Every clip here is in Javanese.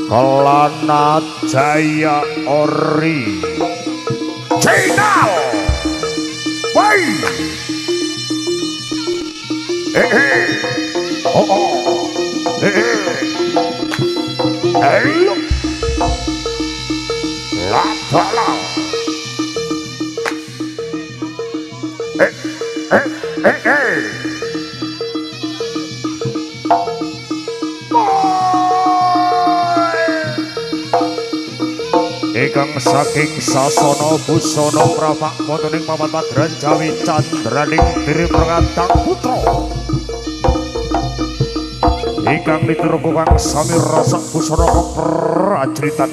Kelana Jaya Ori Channel. Woi. Oh. Ayo. La la. Ikang saking sasana busana prapak wontening papan padran Jawi candraning diri prangatang putra ikang miturut kang sami rasa busana keprajuritan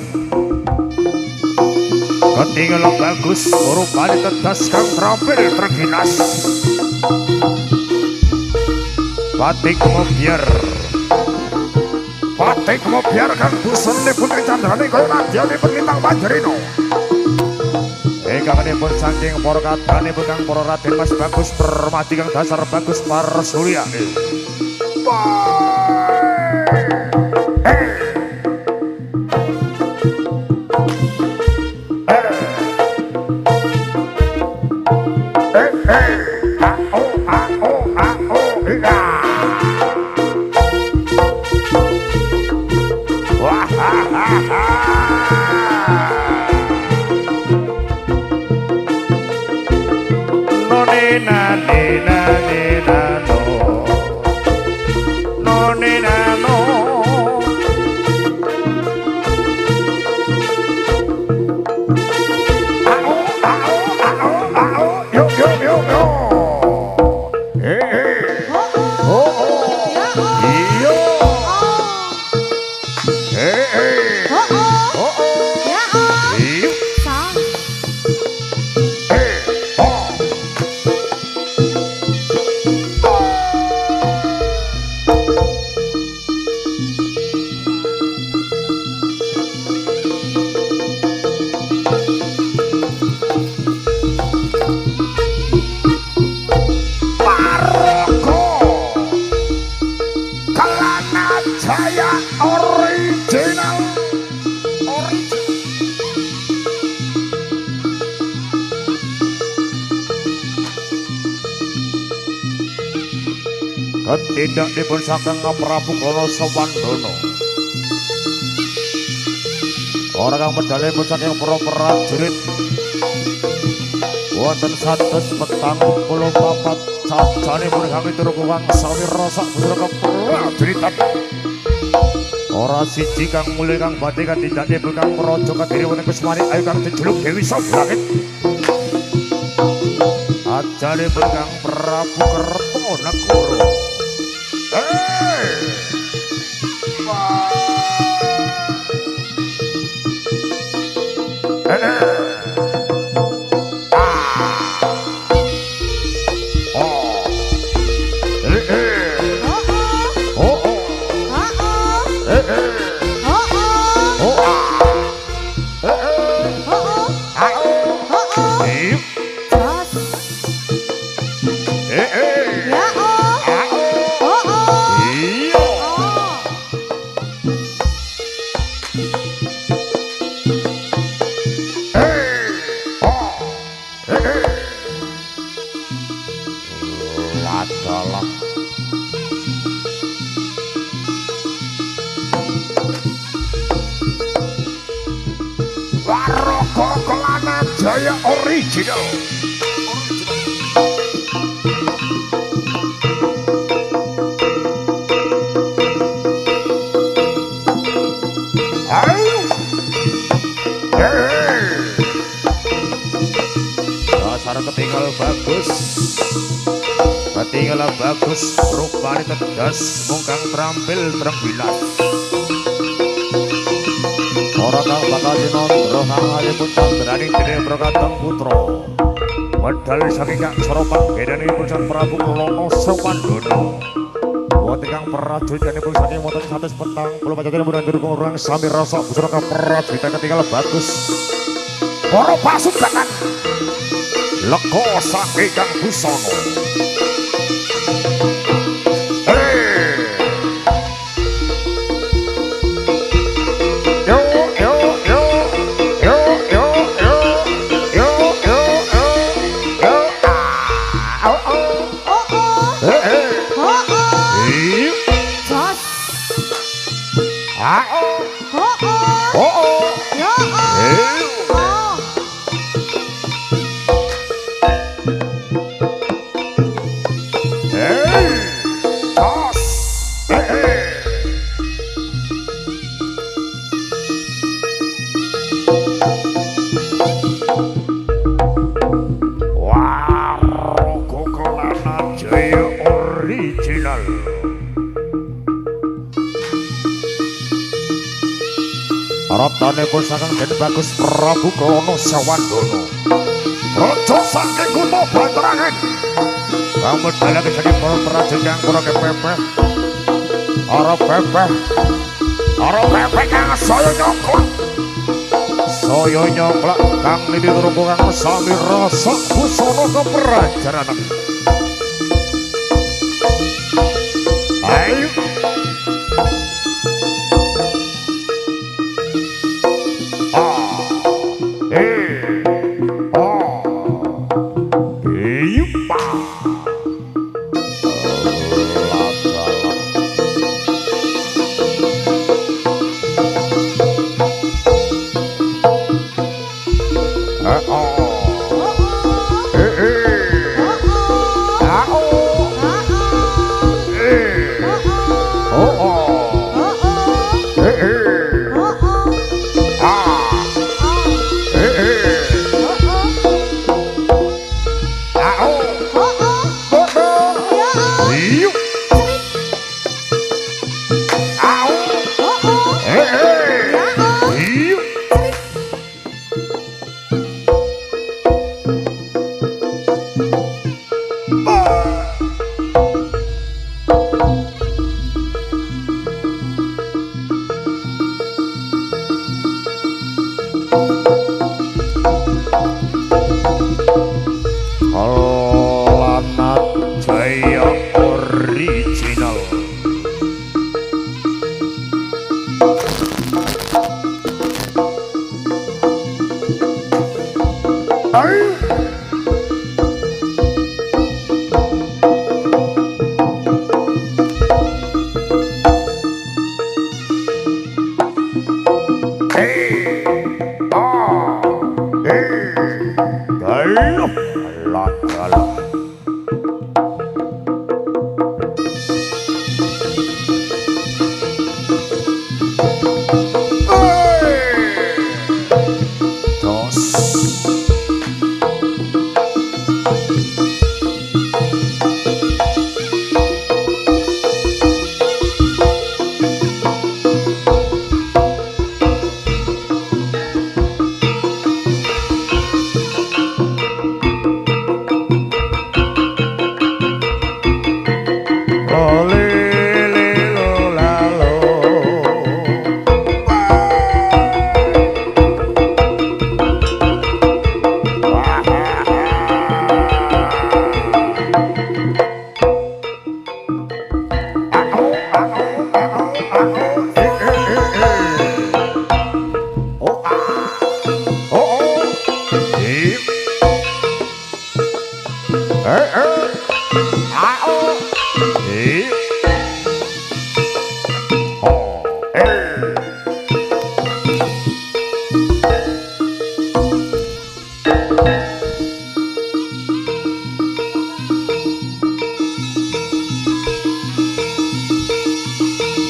ketinggal bagus rupane tedas kang terampil terginas batik mobiar kang busane putri candraning kaya nadyane penintang Panjerino ingkangipun saking para kadhanipun kang para Raden Mas Bagus Permadi kang dasar Bagus Parsurya tidak dipun saking Prabu Kono Sawandana ora kang medal pun saking para prajurit wonten 144 sajanipun kami turu kuwang sawi rasa busana keprajuritan ora siji kang mulih kang badhe tidak dipun kang praja kadiri wonten Kusmani ayo kang dijuluk Dewi Sablangit ajanipun kang Prabu Kertanegara Kelana Jaya original. Ayo. Dasar ketinggal bagus. Ketinggal bagus rupane tegas mungkang terampil terenggilas. Ora kang bakal dinondro kang alipun candraning dene Prakatang Putra medal saking kang Soropak bedanipun Sang Prabu Kono Sawandana wonten kang prajuritipun saking wonten 140 pacaran mundur kurang sami rasa busana prajurit ketinggal bagus para pasukan lego saking kang busana Jos. Ah. Oh. Oh. Ya. Oh. Original. Ratane pusaka Den Bagus Prabu Klono Sawandono. Raja saking kutha Bantarangan. Kamu dalake saking para prajurit yang kura kepepeh. Ora pepeh. Ora pepeh kang saya nyoklak. Saya nyoklak kang nituru kang sami rasa busana keperajaran. Ayo. Jaya Original.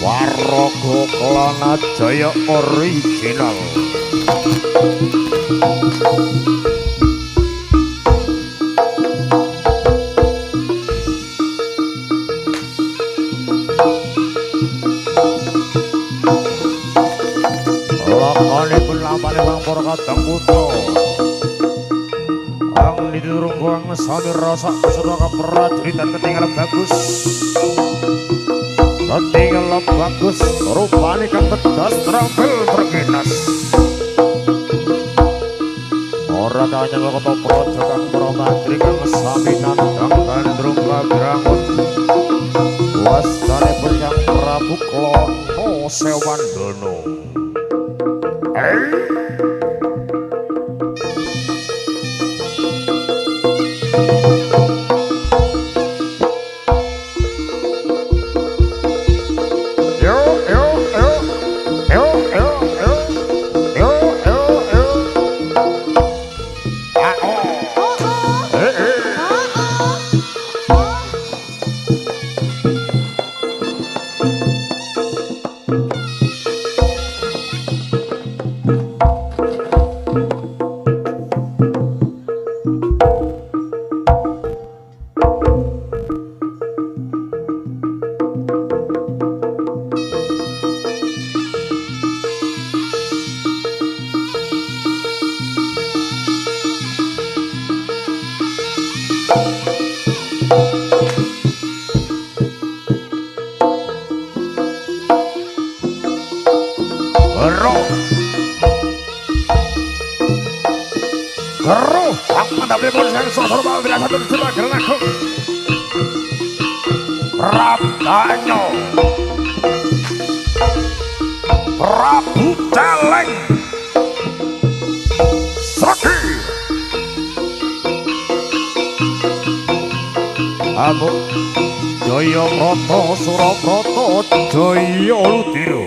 Waraga Kelana Jaya Original. Lakonipun lampane wong para kadang putra. Ang nidurung wong sami rasa pesona keprajuritan ketinggalan bagus. Ketinggalan bagus rupane kang tegas terampil bergenas. Ora kanyang kota praja kang para mantri kang sami nandhang gandrung kabrangun. Wastanipun Sang Prabu Klono Sawandono. Guru, aku mendapati yang sosok bawa bila satu coba karena aku Rabdanyo Prabu Celeng Sregi Amu Jaya Broto Surabrata Jaya Ludiro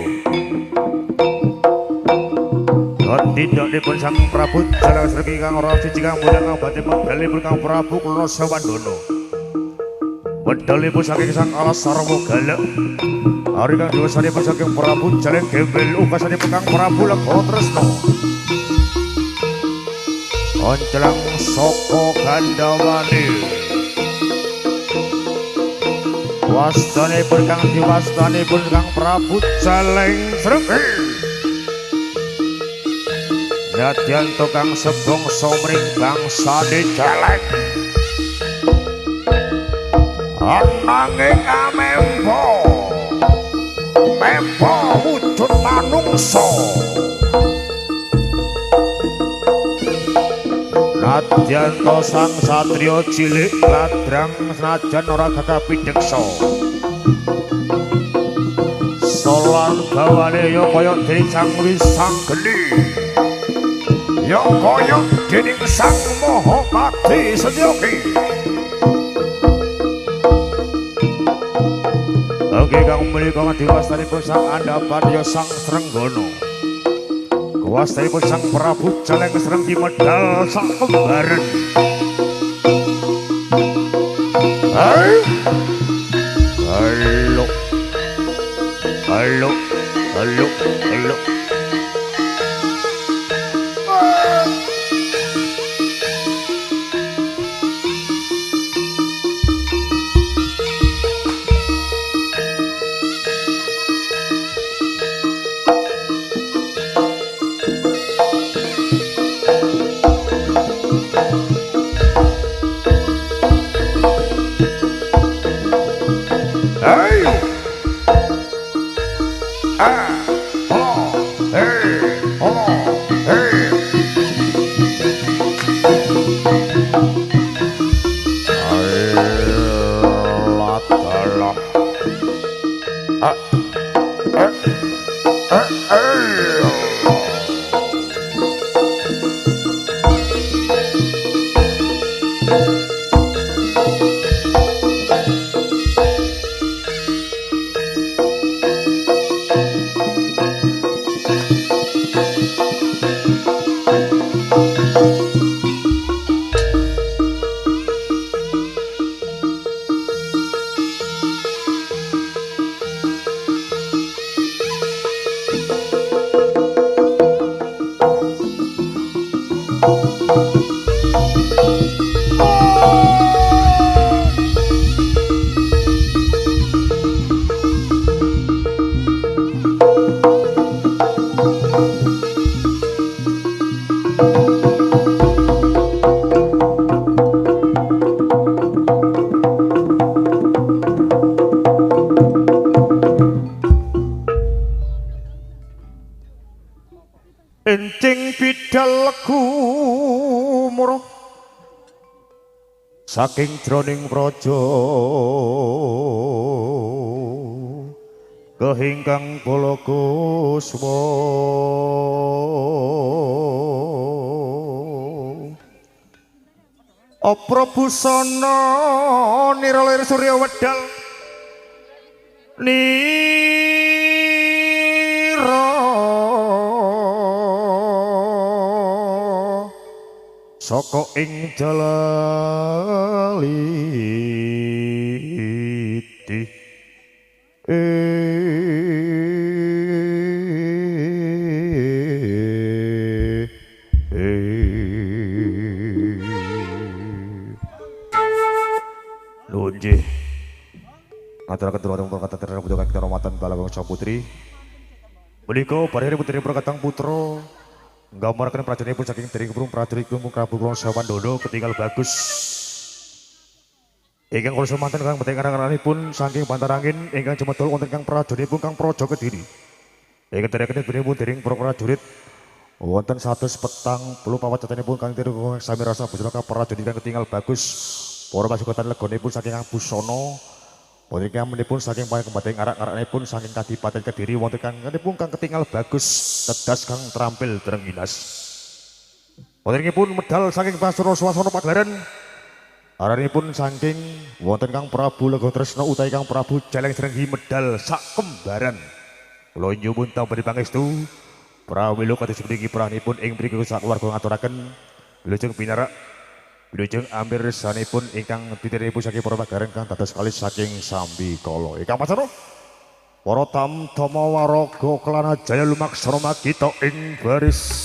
tidak dipun sang Prabu Celeng Sregi kang ora siji kang mulia kang badhe medhalipun kang Prabu Kulana Sewandana. Medhalipun saking sang Alas Sarwa Galak. Ari kang diwasanipun saking Prabu Celeng Gembel uga sanipun kang Prabu Lega Tresna. Oncelang saka Gandawani. Wastanipun kang diwastanipun kang Prabu Celeng Sregi. Yadyan tukang sebong somring bangsa di Celeng ananging amempo mempo wujud manungsa nadyan to sang satriya cilik ladrang senajan ora gagah pidheksa solan gawane ya kaya dening sang Wisanggeni ya kaya dening sang Mahapati Setyoki. Oke kang menika diwastanipun sang Andhapan ya sang Srenggana. Kuwastanipun sang Prabu Celeng Sregi medal sak kembaran. Halo. Halo. Halo. Halo. Halo. Encing bidal gumurah saking jroning praja kahingkang Balakuswa aprabusana niralir Surya Wedal saka ing Jalaliti Nunjih Ngaturaken durung perkata terhadap budak kita rahmatan balagong saputri. Menika bareng putri perkatang putra nggambarkan prajanipun saking dering burung prajurit Gunung Prabu Kulon Sawandono ketinggal bagus. Ingkang kula semanten kang beteng karanganipun saking Bantarangin ingkang jemedul wonten kang prajanipun kang Praja Kediri. Ingkang derekaken benipun dering para prajurit wonten 100 petang puluh papat catanipun kang tiru sami rasa busana prajurit kang ketinggal bagus. Para pasukan legonipun saking kang Busana wonten kang menipun saking pangkembateng arak-arakipun saking Kadipaten Kediri wonten kang menipun kang ketinggal bagus tegas kang terampil dereng inas. Wontenipun medal saking Basura Swasana Pagelaran aranipun saking wonten kang Prabu Lega Tresna utawi kang Prabu Celeng Srenggi medal sak kembaran. Kula nyuwun tampi pangestu pramila kados puniki pranipun ing mriki sakeluarga ngaturaken wilujeng pinarak wilujeng amir sanipun ingkang titirinipun saking para pagelaran kang dados kalis saking Sambikala. Ingkang pacara para tamtama waraga kelana jaya lumaksana magita ing baris.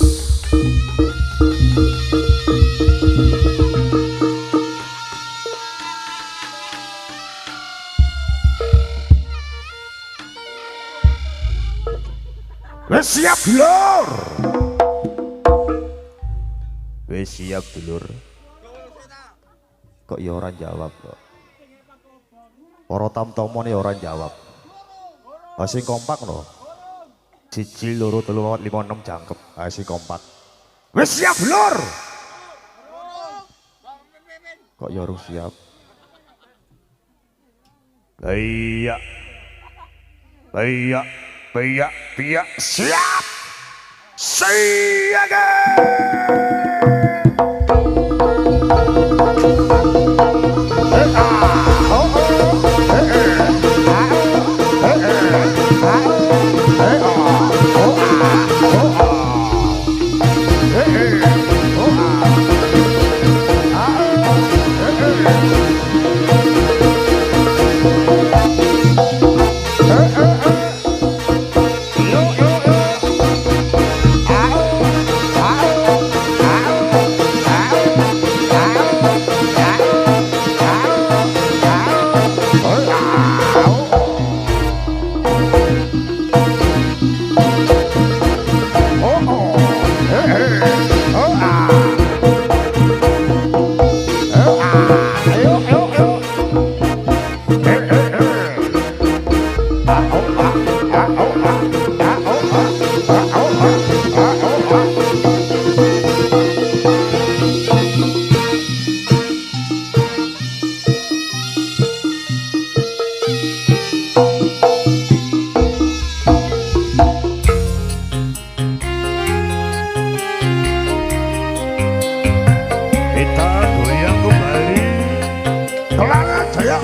Wes siap dulur. Wes siap dulur. Kok ya ora jawab kok. Para tamtamane ora jawab. Sing kompak lho. 1 2 3 4 5 6 jangkep. Sing kompak. Wes siap dulur. Kok ya urung siap. Iya. Iya. Piyak siap siaga.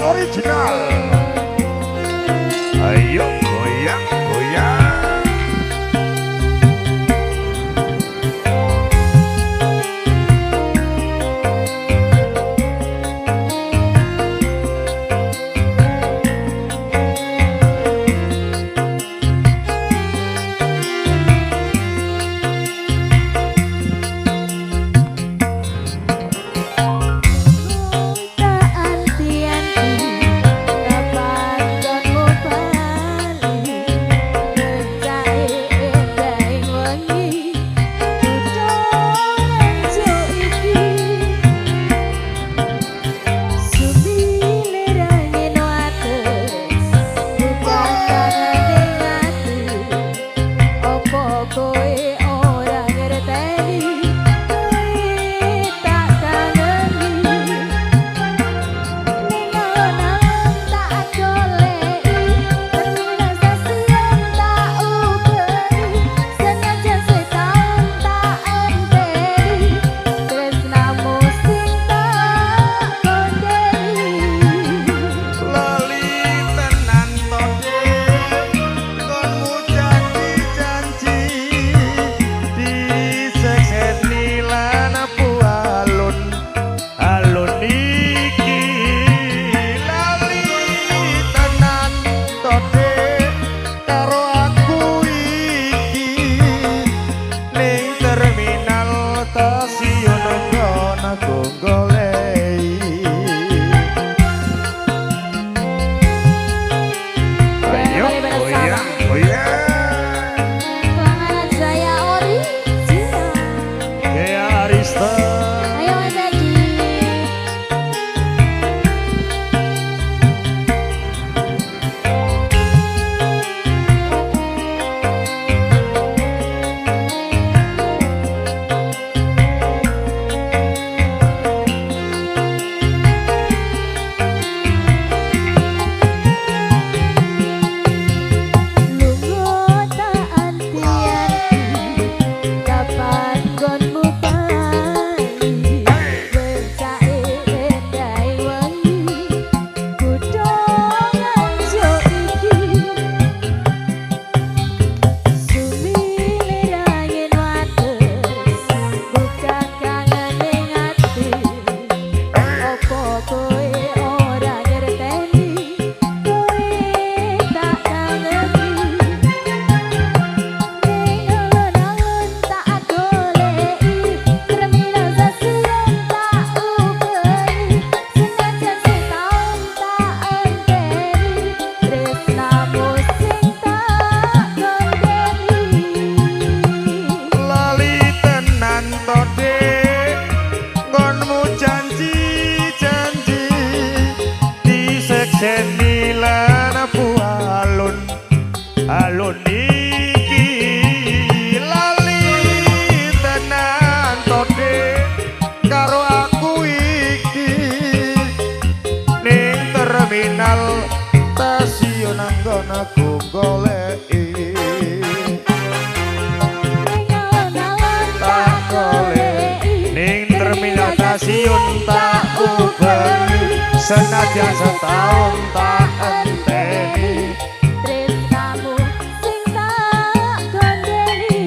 Original. Ayo goyang goyang. alun iki lali tenan tode karo aku iki ning terminal stasiun anggon aku goleki tak goleki ning terminal stasiun tak ubengi senajan setahun tak enteni tresnamu sing tak gondeli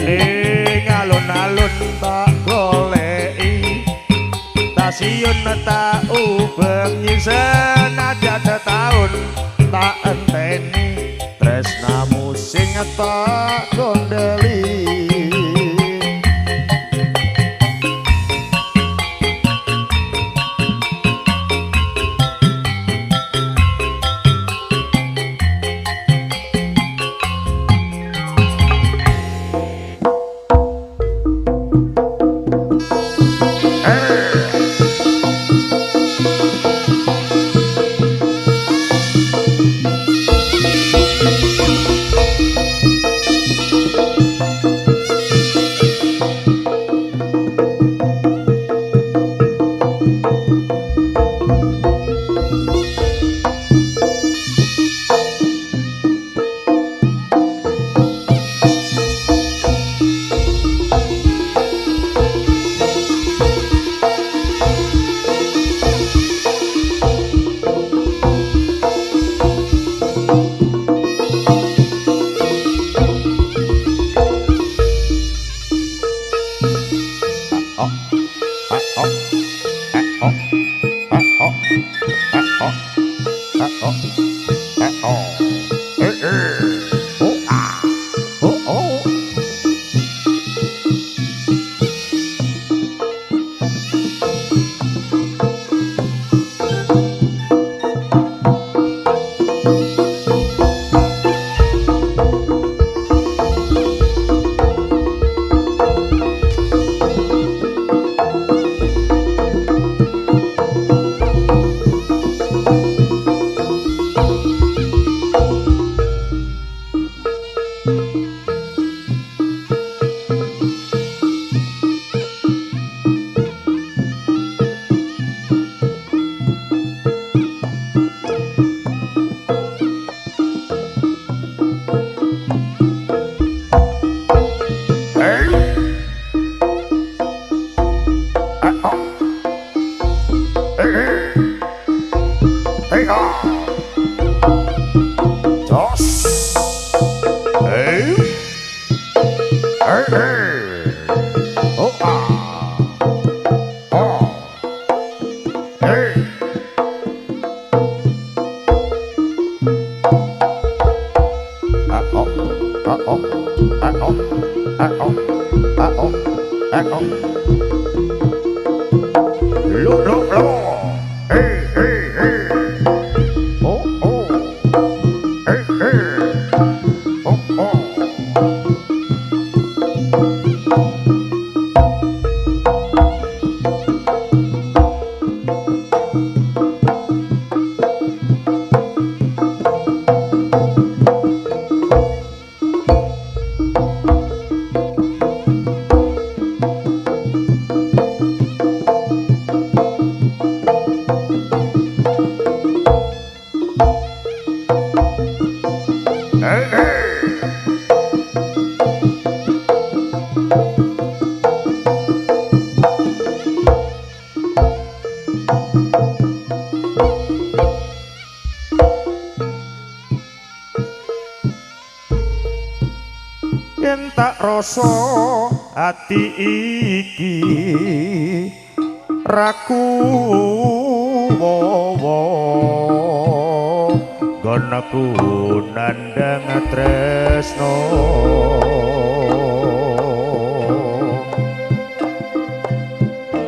ning alun-alun tak goleki stasiun tak ubengi senajan setahun tak enteni tresnamu sing tak gondeli. yen tak rasa ati iki raku wowo gonaku nandang tresno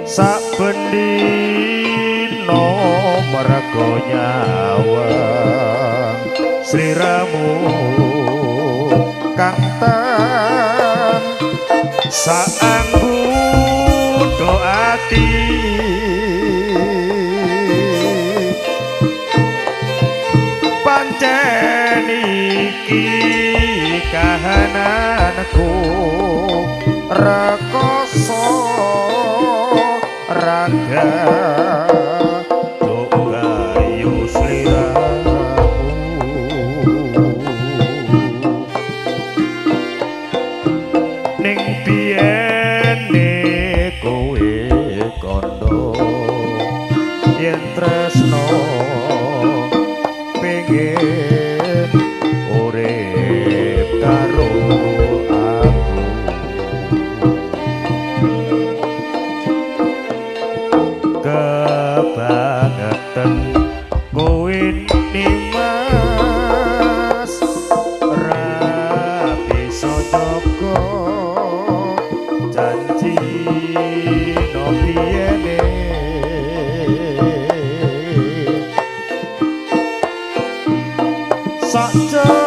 saben dina merga nyawang sliramu kang ten saanggo ati pancen iki kahananku rekoso raga tuk gayu sliramu ning biyene kowe kondo yen tresno pengen urip karo aku kebangetan kowe nimas ra bisa jaga janji no biyene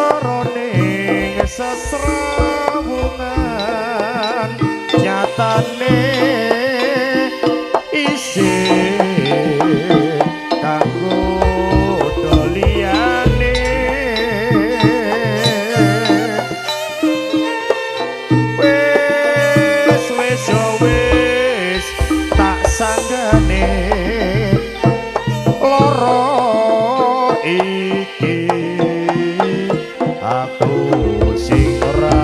sakjeroning sesrawungan nyatane isih kanggo doliyane wis yo wis tak sanggane loro iki aku sing ora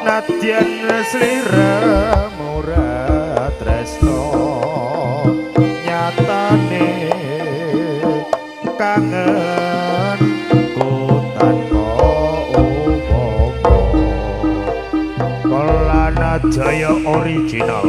nadyan sliramu ora tresno nyatane kangen ku tanpa upama Kolana Jaya original.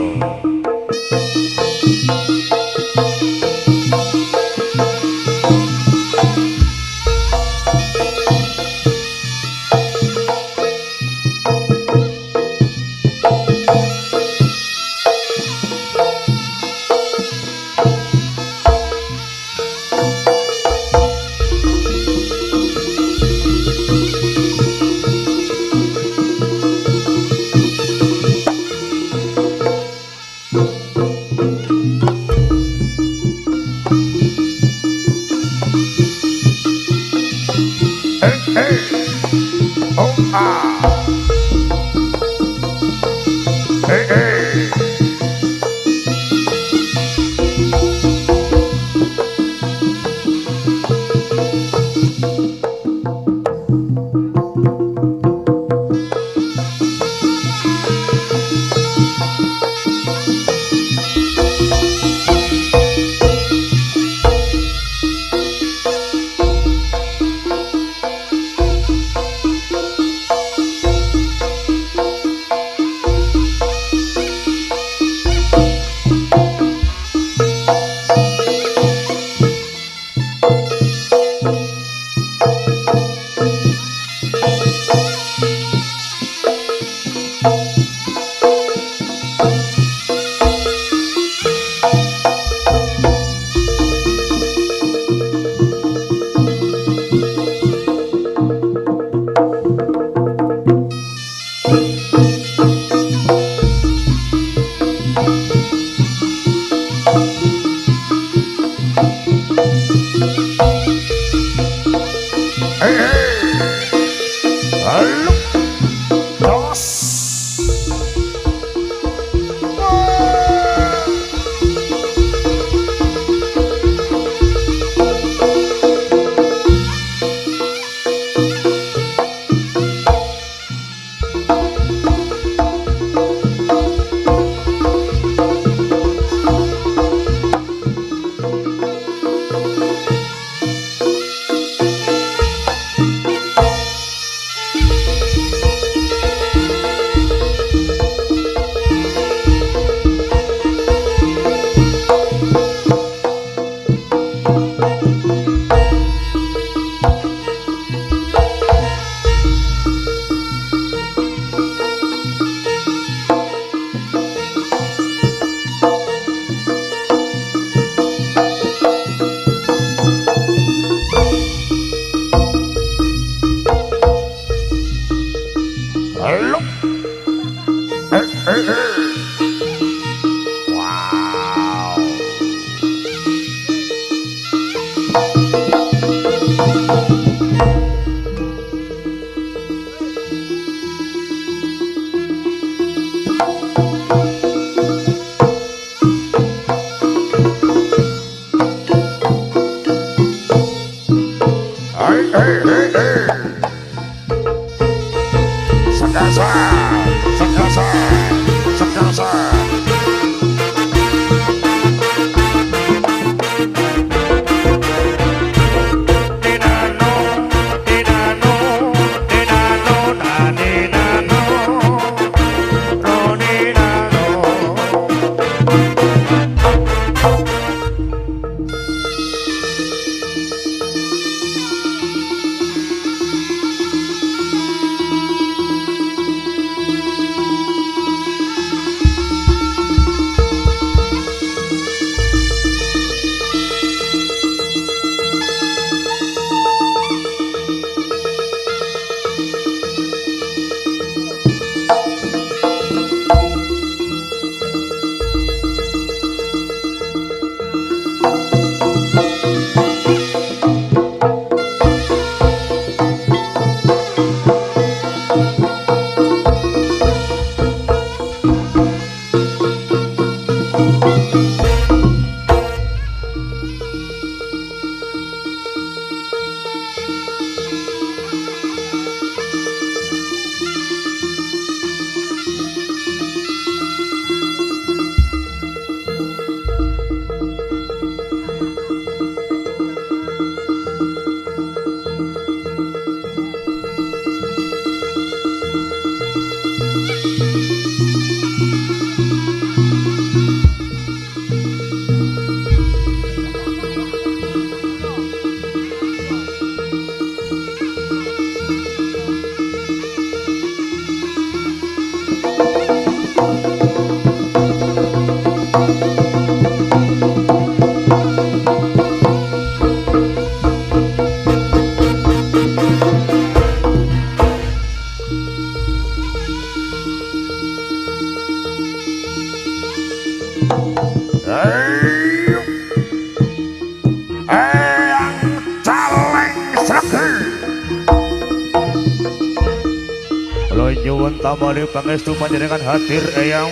Nyuwun tamani pangestu panjenengan hadir eyang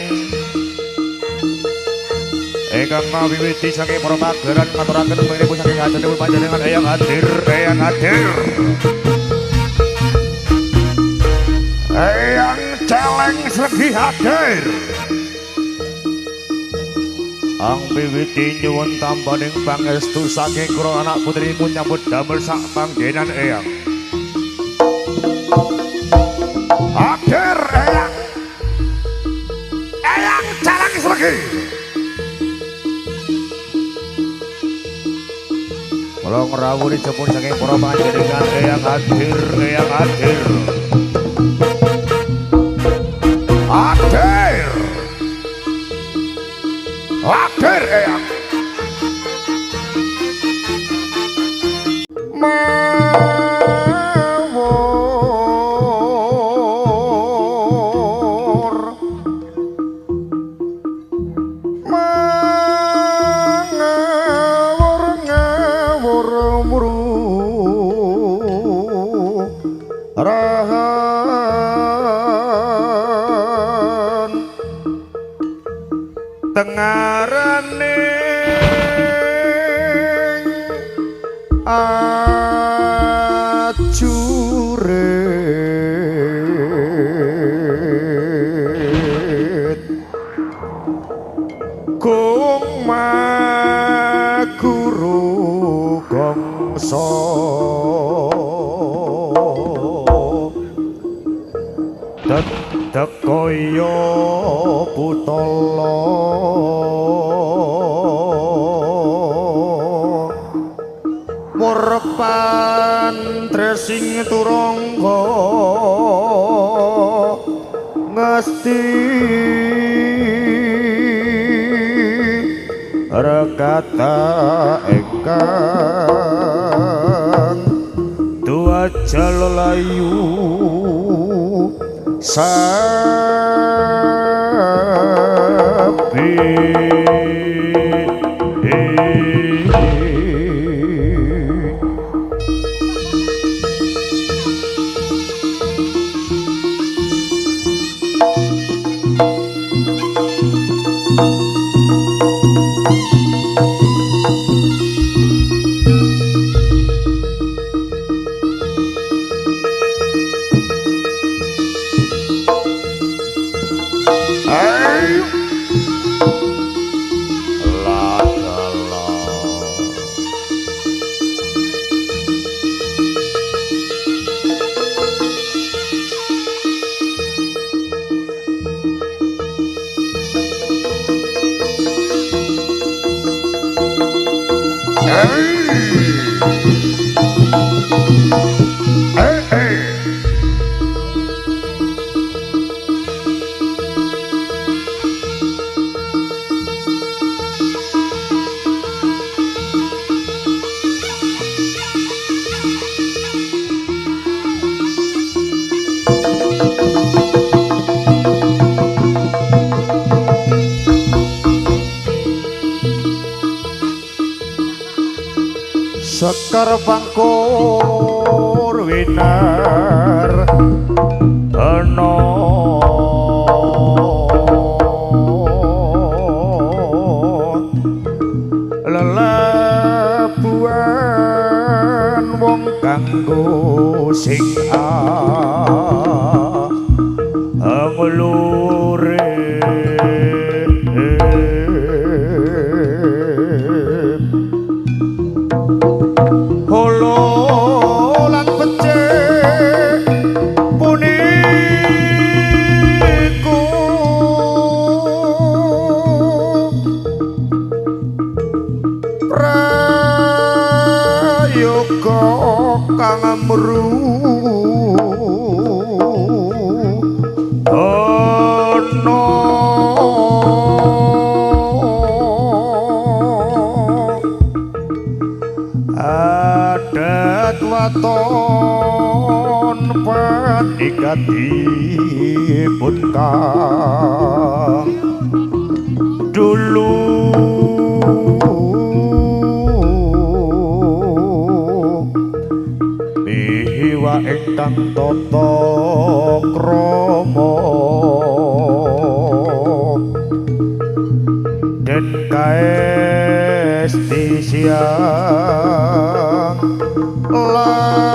ingkang mawiwiti saking para mageran ngaturaken pangipun saking ajenipun panjenengan eyang hadir eyang celeng slegi hadir ang wiwiti nyuwun tambaning pangestu saking kula anak putripun nyambut damel sak panggenan eyang hadir eyang celeng slegi kula ngrawuhi jempun saking para panjenengan eyang hadir eyang rahan tengarane ajuret kung maguru gongso dedek kaya putala murpan tresing turangga ngesti rekata engkang dua jalalayu sapi Sekar Pangkur winar ana lelabuhan wong kanggo sing nglure holo lan becik puniku prayoga kang amru adat waton panikatipun kang dulu miwa ingkang tata krama den kaesti siang latri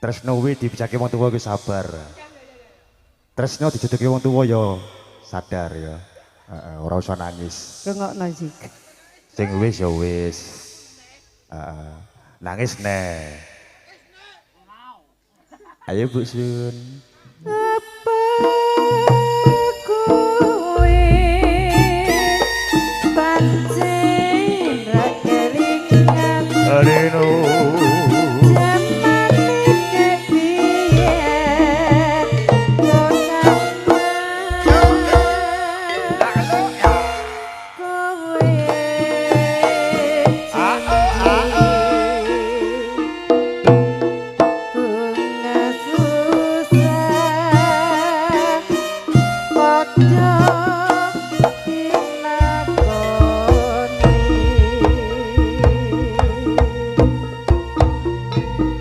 Tresno kuwi dibicake wong tuwa kuwi sabar. Tresno dijodohke wong tuwa ya sadar ya. Heeh, ora usah nangis. Rungokno sik. Sing wis ya wis. Heeh. Nangis neh. Ayo Bu Sun. Apa kowe pancen ra kelingan Areno.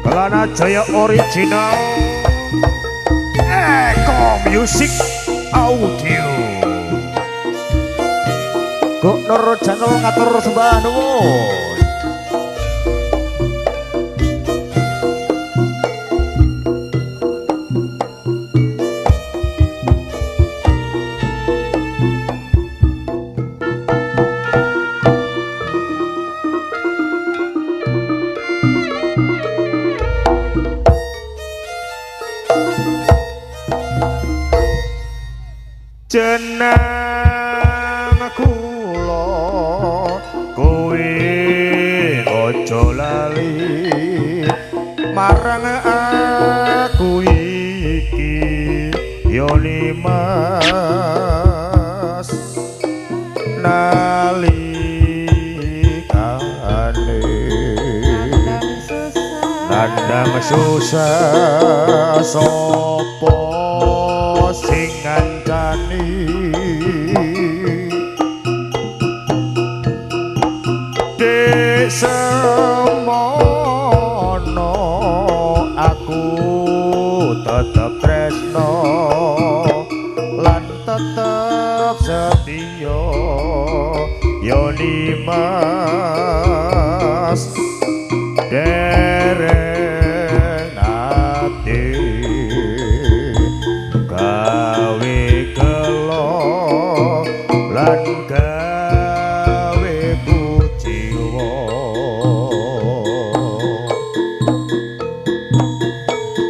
Kelana Jaya Original Eko Music Audio Gubernur Channel ngatur sembah nuwun. Jeneng kula kowe aja lali marang aku iki ya Limas nalikane nandang susah sapa sing ngancani dek semono aku tetep tresno lan tetep setia ya Limas dereng ati gawe kelo lan gawe kuciwa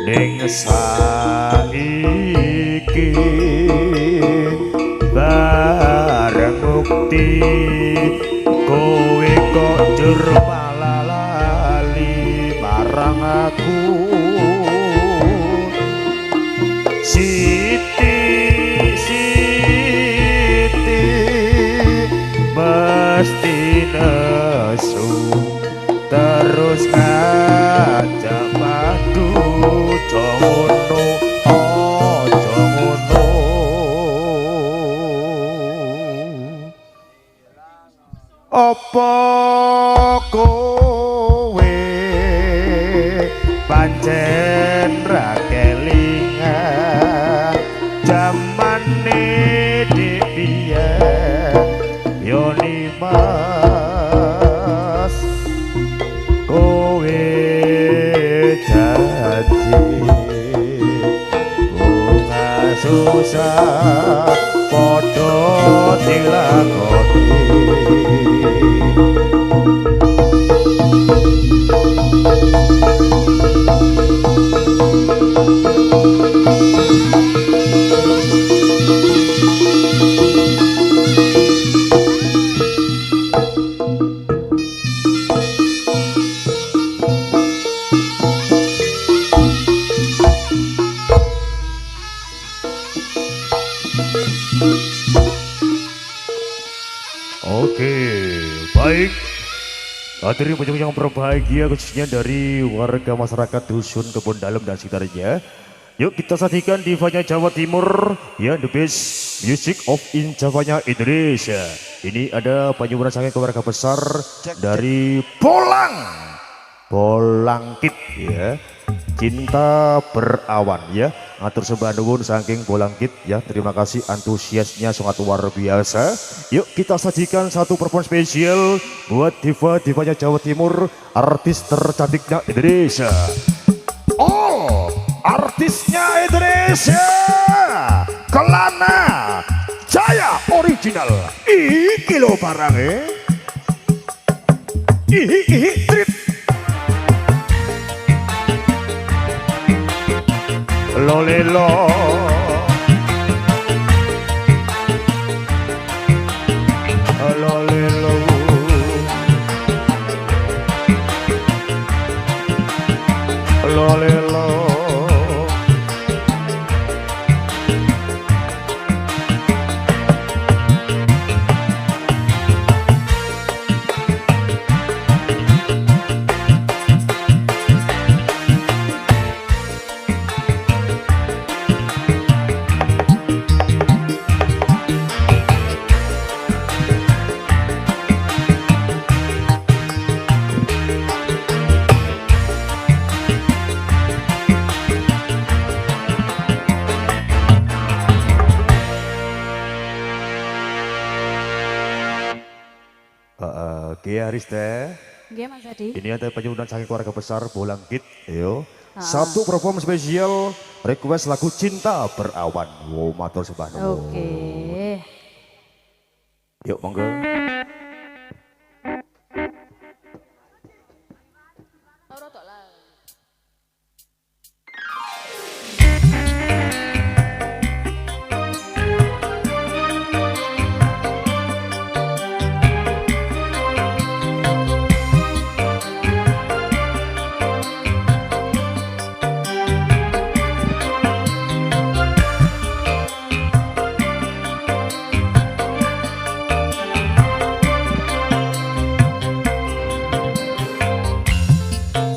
ning saiki bareng bukti kowe kok jur malah lali marang aku Siti mesti nesu terus ngajak padu jongono aja ngono apa kowe pancen ra kelingan jamane dipiye yo Limas kowe janji bunga susah padha dilakoni. Oke, baik. Hadirin pengunjung yang berbahagia khususnya dari warga masyarakat Dusun Kebon Dalem dan sekitarnya. Yuk kita saksikan divanya Jawa Timur, ya the best music of in Javanya Indonesia. Ini ada penyuburan sangat keluarga besar dari Bolangkit ya. Cinta berawan ya. Ngatur sembah nuwun saking Bolangkit ya. Terima kasih antusiasnya sangat luar biasa. Yuk kita sajikan satu performance spesial buat divanya Jawa Timur, artis tercantiknya Indonesia. All artisnya Indonesia, Kelana Jaya original. Iki lo barangnya. Ihi trit. Lolelo. Lolelo. Lolelo. Kia Arista, Nggih Mas Adi. ini ada penyusunan saking keluarga besar Bolangkit, yo. Satu perform spesial request lagu Cinta Berawan. Wow, matur sembah nuwun. Oke. Yuk monggo.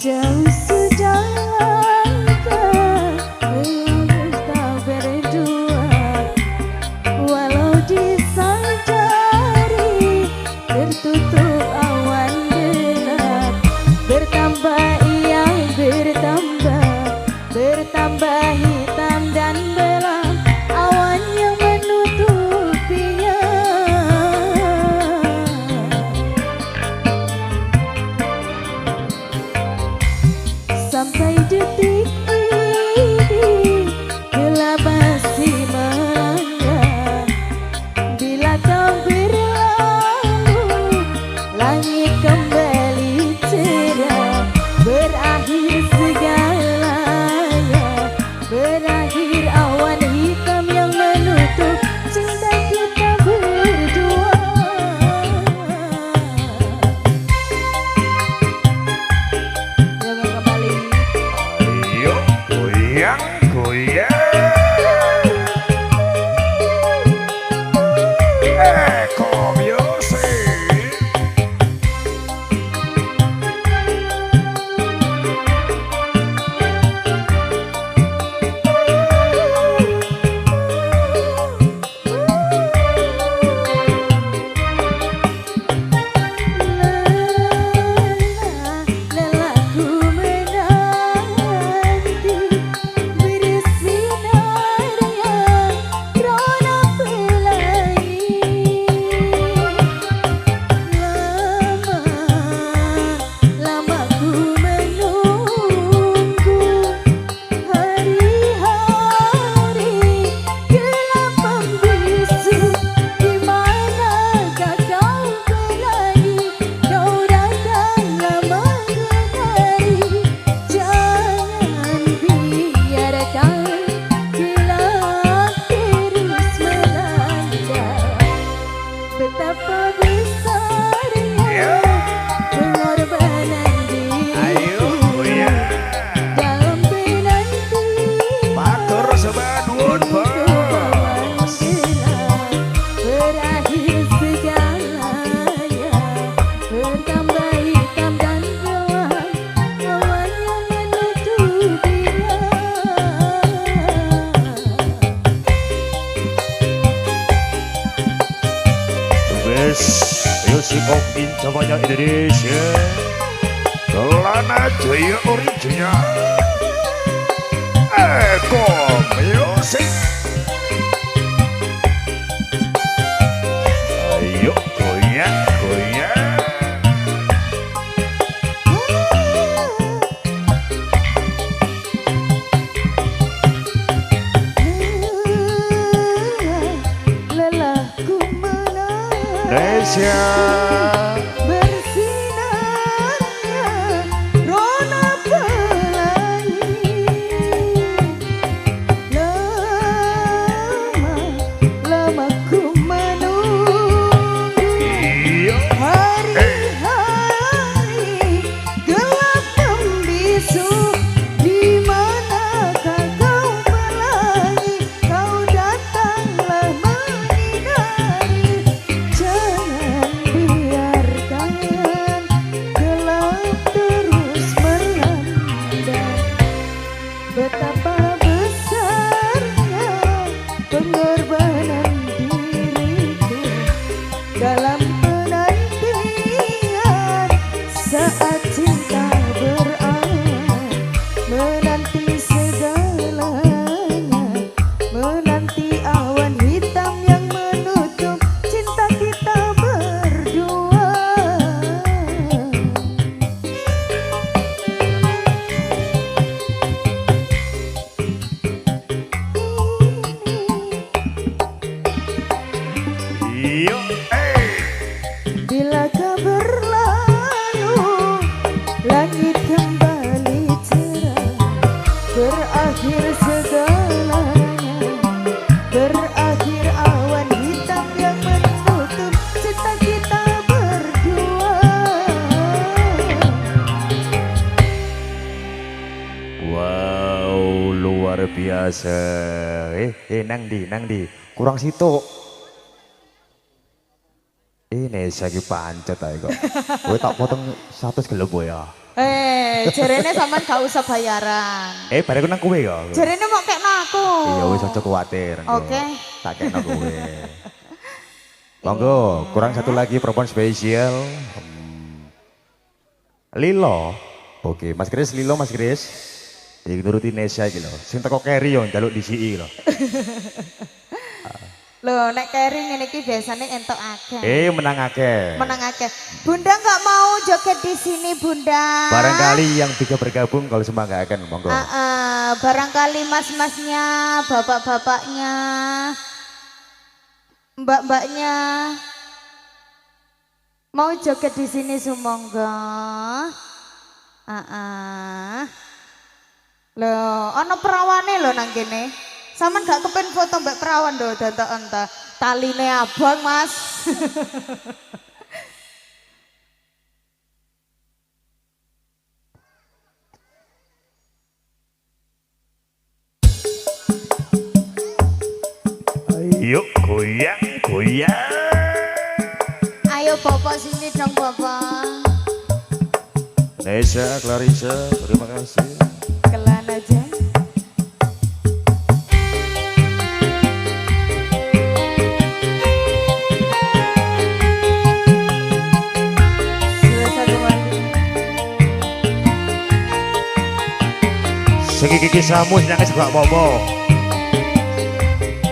Jauh sudah langkah kita berdua, walau disadari tertutup awan gelap, bertambah ia bertambah hitam dan gelap awan yang menutupinya. Sampai detik ini gelap masih melanda. Bila kau berlalu, langit kembali cerah. Berakhir segalanya, berakhir awan hitam yang menutup cinta kita berdua. Jangan kembali. Ayo goyang goyang. Eko music. Lelaku menanti bersinarnya rona pelangi. Lama ku menunggu hari-hari gelap membisu. Di manakah kau berlari? Kau datanglah mengenari. Jangan biarkan gelap terus melanda. Betapa besarnya pengorbanan Ayo diriku goyang. dalam menanti Matur sembah nuwun bos. berakhir segalanya, bertambah hitam dan gelap awan yang menutupinya. Wes music of Injamanya Indonesia, Kelana Jaya original. Eko music. Ayo goyang goyang. Indonesia. bersinarnya rona pelangi lama ku menunggu Iya. hari-hari gelap membisu di manakah kau melangi kau datanglah menyinari jangan biarkan gelap terus melanda betapa besarnya pengorbanan diriku dalam penantian saat cinta berawal menanti segalanya menanti awan hitam yang menutup cinta kita berdua. Iya. Bila kau berlalu, langit kembali cerah, berakhir segalanya, berakhir awan hitam yang menutup cinta kita berdua. Wow, luar biasa. Nang di, kurang situ. Ini saya pancet aja kok. Gue tak potong 100 gelem ya. Jarene sampean gak usah bayaran. Bareng nang kowe ya. Jarene mau kekno aku. Iya wis aja kuwatir. Oke. Tak kena kowe. Monggo, kurang satu lagi perempuan spesial. Lilo. Oke, Mas Kris, Lilo Mas Kris. Iki nuruti Nesya iki lho. Sing teko keri yo njaluk disiki lho. Loh, nek kering ngene iki biasane entuk akeh. Menang akeh. Menang akeh. Bunda nggak mau joget di sini, Bunda. Barangkali yang tiga bergabung kalau semua nggak akan, monggo. Barangkali mas-masnya, bapak-bapaknya, mbak-mbaknya mau joget di sini sumangga. Loh, ana perawane lho nang kene. Saman gak kepen foto mbak perawan lho, dantakan ta. Taline abang, Mas. Ayo goyang, goyang. Ayo Bapak sini dong Bapak. Nesya, Clarissa, terima kasih. Kelan aja. Segi kiki samu nangis gak apa-apa.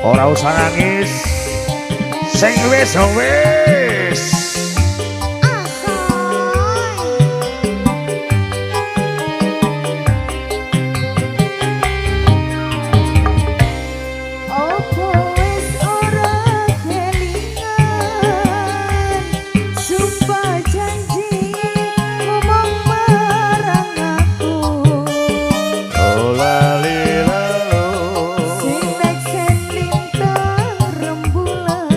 Ora usah nangis. Sing wis wis. Opo wis ora kelingan sumpah janji ngomong marang aku. Lali lalu. Sing nek sen lintang rembulan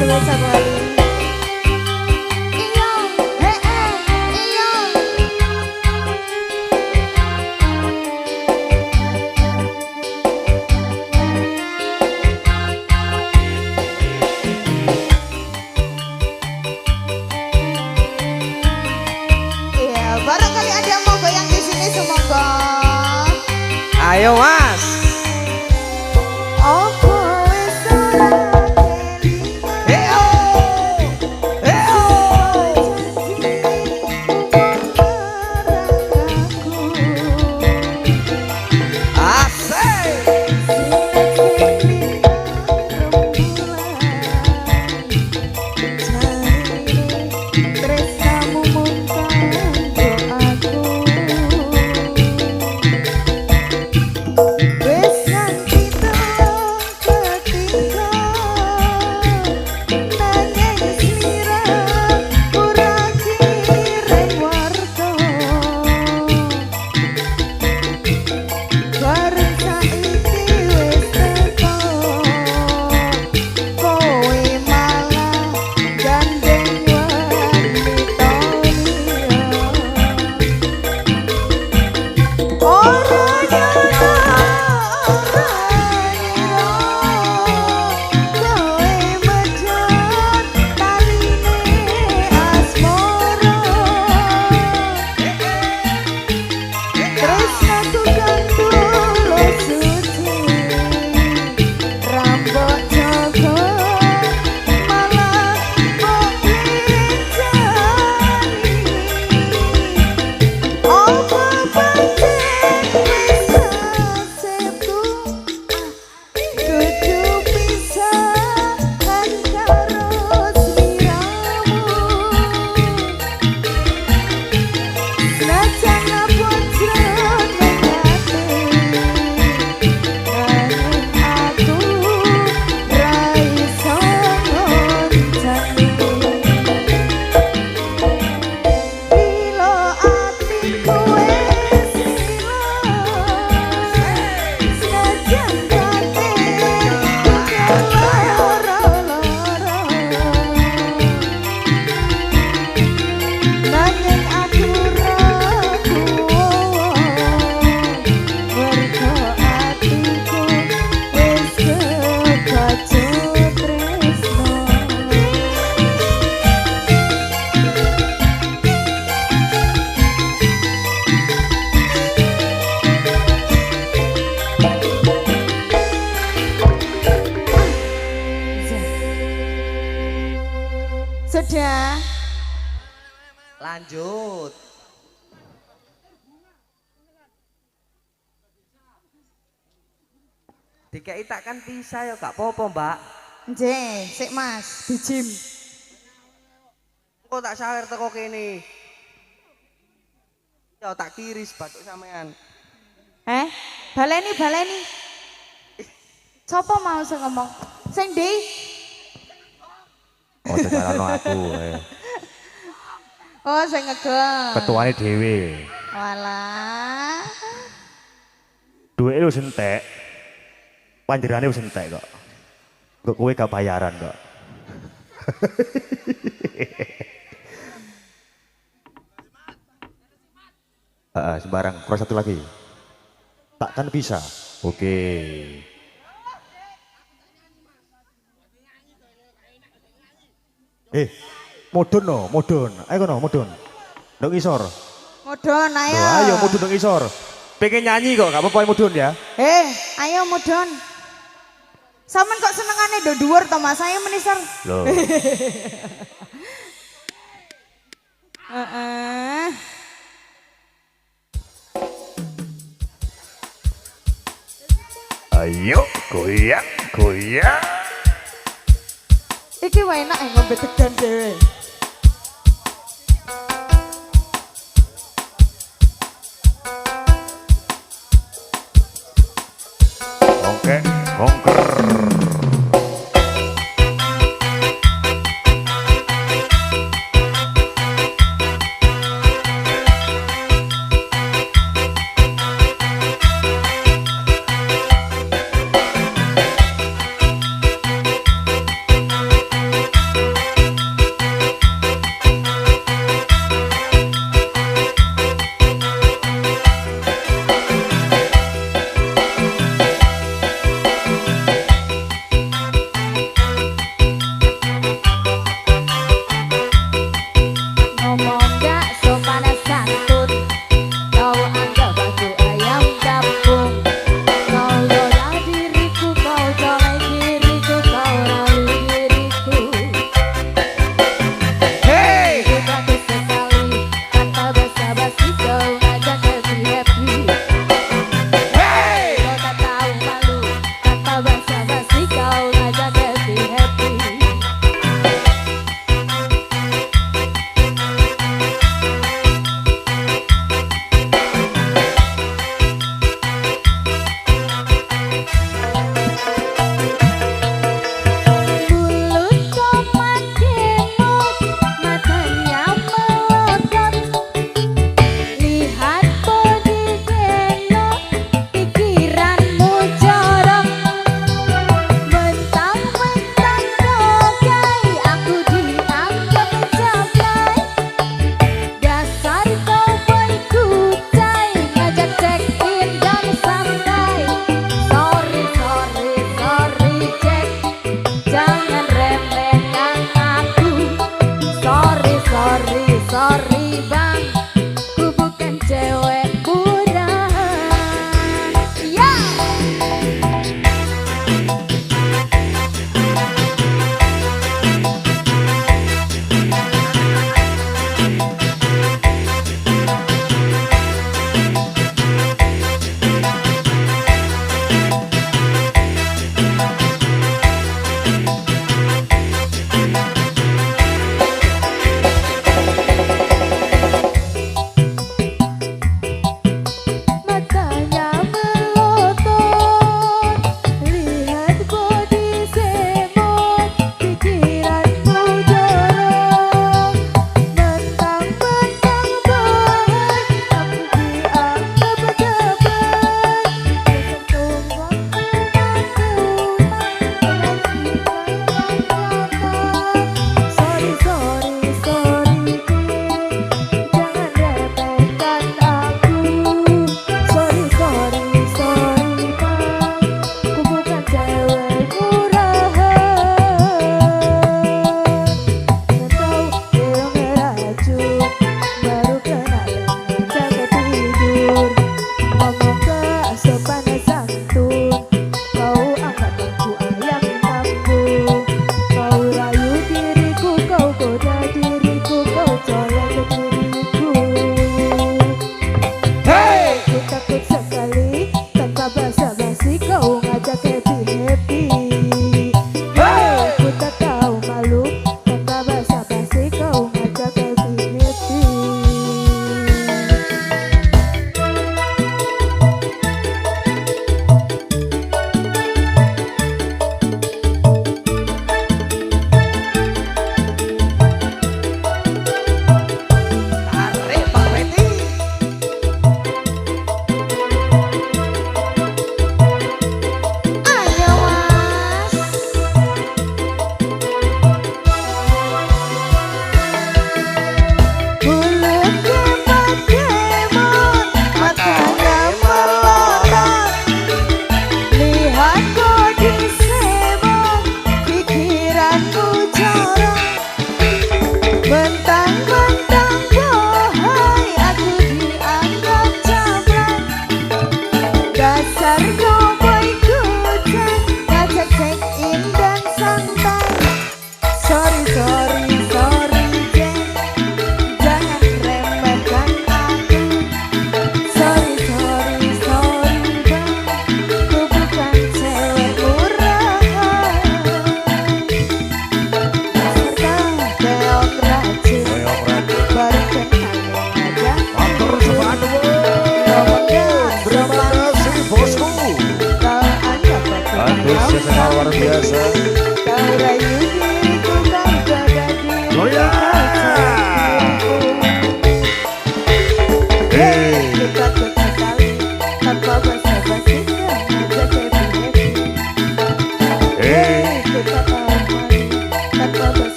sebesar wali. Iya, iya. Iya, barangkali ada yang mau goyang di sini semoga. Ayo Mas. Opo wis ora kelingan. Heo. Heo. Asik. Bareng saiki wis teko, kowe malah gandeng wanita liya. Ora nyono, ora ngira, kowe medhot taline asmara. Tresnaku kan tulus suci, rambut jago malah mok licani. Apa pancen wis nasibku, kudu pisahan karo sliramu. Senajan bojone ngati, nanging aku ra iso ngoncani. Lilo atiku wis ilang, senajan batin lara-lara. Nanging aku ragu, mergo atiku wis kebacut tresno. Sudah. Lanjut. Dikei takkan bisa ya gak apa-apa Mbak. Nggih, sik Mas, di gym. Kok tak sawer teko kene. Ya tak tiris batuk sampean. Baleni. Sopo mau sing ngomong? Sing ndi? Oh, carano aku. Oh, sing ngegel. Ketuane dhewe. Walah. Duwe wis entek. Panjerane wis entek kok. Kok kowe gak bayaran kok. Sembarang, kurang satu lagi. Takkan bisa. Oke. Mudun no, mudun. Ayo kono, mudun. Ndok isor. Mudun ayo. Loh, ayo mudun ndok isor. Pengen nyanyi kok, gak apa-apa mudun ya. Ayo mudun. Sampeyan kok senengane do dhuwur to Mas? Ayo menisor. Loh. Heeh. Ayo, goyang, goyang. Iki wae enak ngombe degan dhewe. Oke, kongker.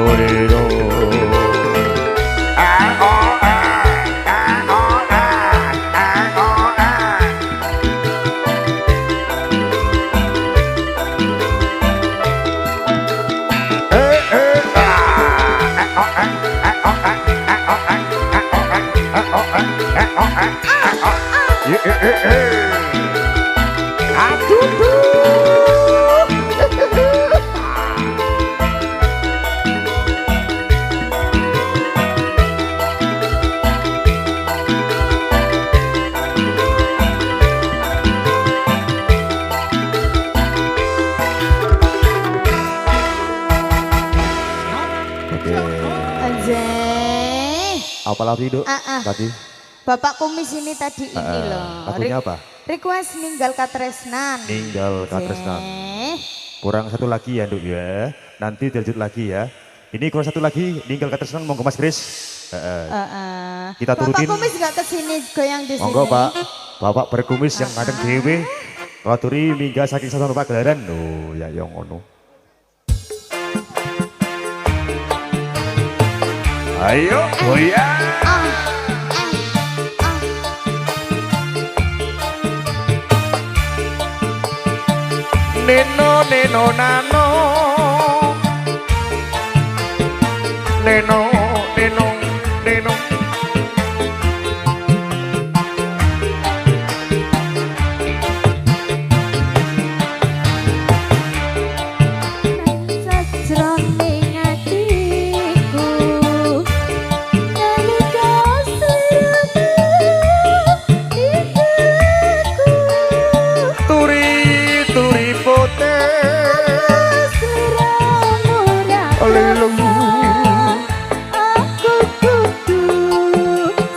Dorero. Oke. Anjay. Apalagi Duk? Tadi Bapak kumis ini tadi ini loh. lagunya apa? Request ninggal katresnan. Ninggal katresnan. Anjay. Kurang satu lagi ya Duk ya. Nanti dilanjut lagi ya. Ini kurang satu lagi ninggal katresnan monggo Mas Kris. Kita turutin. Bapak kumis gak kesini goyang di sini. Monggo Pak. Bapak berkumis yang kadang dewe. Waturi mingga saking satu Pak gelaran. Oh ya yang ngono. Ayo goyang. Neno neno nano. Neno neno neno. Sajroning atiku nalika sliramu Turi turi pote. sliramu Alelu. aku kudu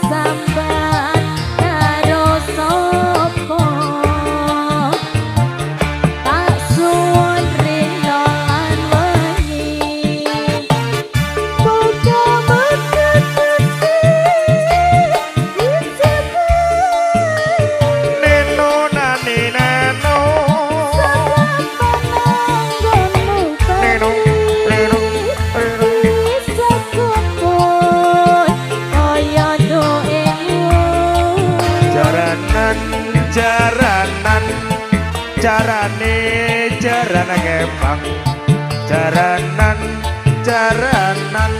sambat karo sapa tak suwun rino lan wengi muga Neno nani nano. Neno neno neno. bisa kumpul kaya doengmu Jaranan jaranan jarane jarana kembang. Jaranan jaranan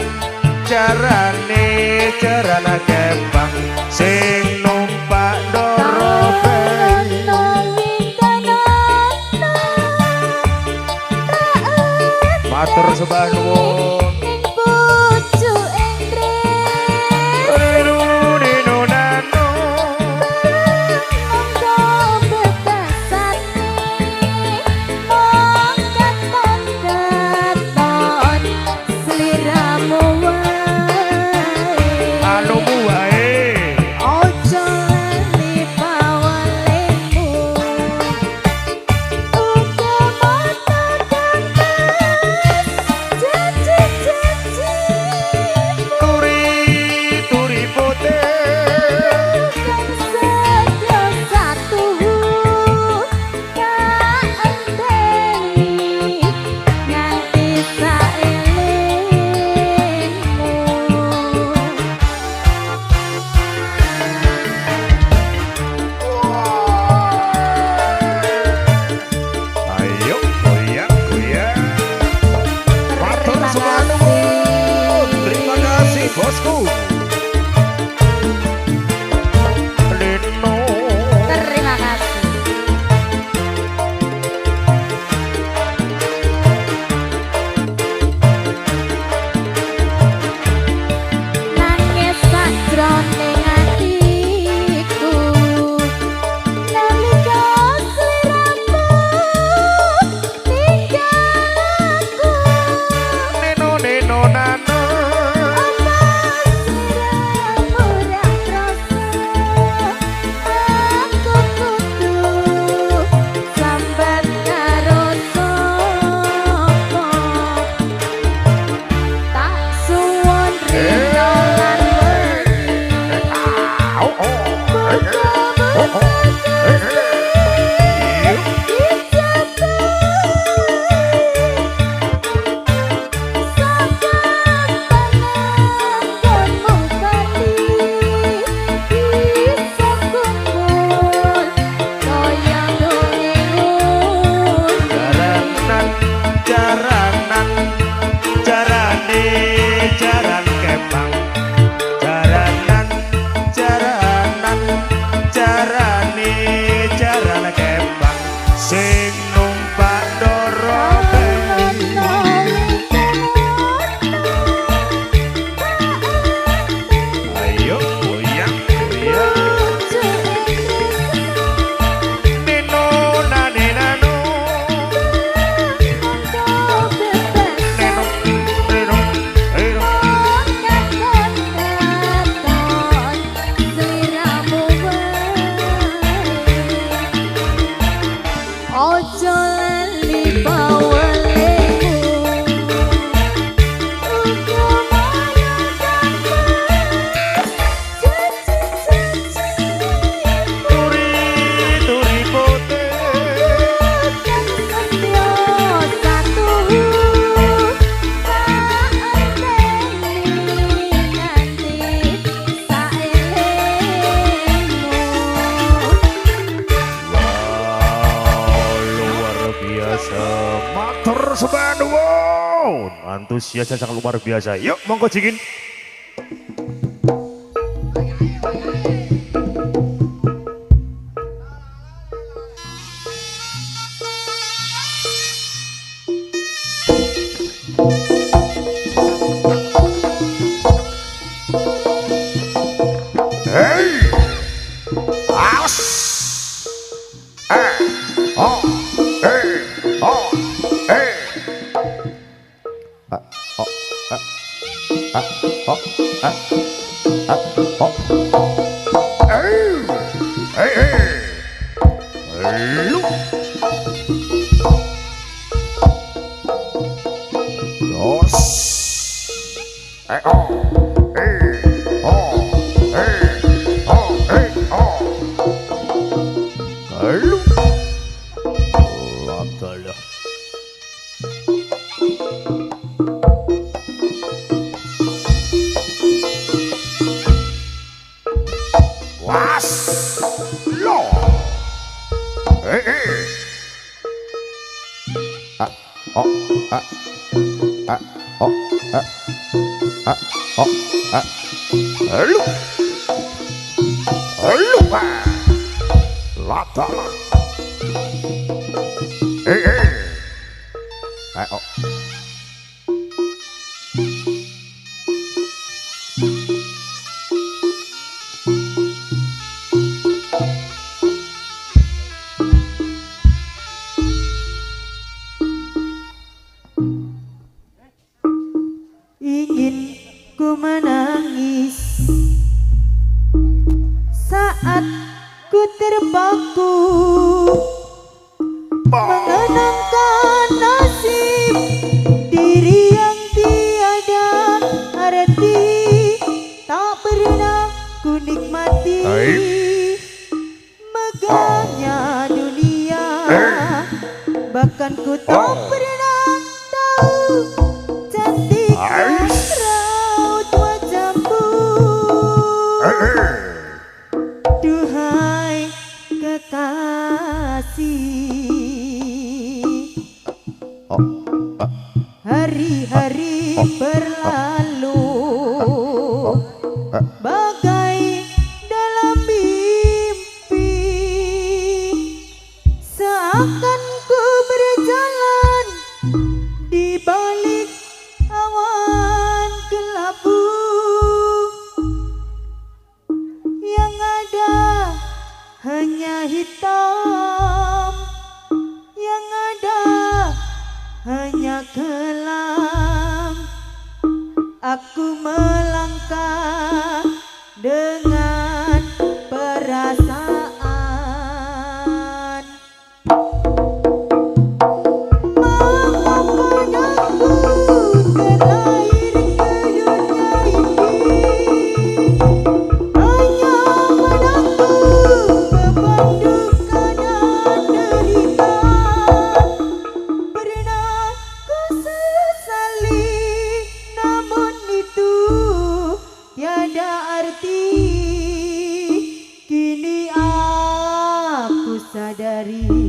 jarane jarana kembang. Sing numpak dorobe. Matur sembah nuwun. Neno neno nano. Anu wae. Ojo lali pawalemu uga mata kanas janji antusias yang sangat luar biasa. Yuk, monggo Jingin. Ingin ku menangis saat ku terpaku mengenangkan nasib diri yang tiada arti, tak pernah ku nikmati megahnya dunia, bahkan ku tak pernah tahu cantik raut wajahmu. Duhai kekasih, hari-hari berlalu bagai dalam mimpi, seakan ku berjalan di balik awan kelabu, yang ada hanya hitam, yang ada hanya kelam. Aku melangkah dengan perasaan. Mengapa aku terlahir ke dunia ini, hanya menanggung beban duka dan derita. Pernah ku sesali, namun itu tiada arti. Kini aku sadari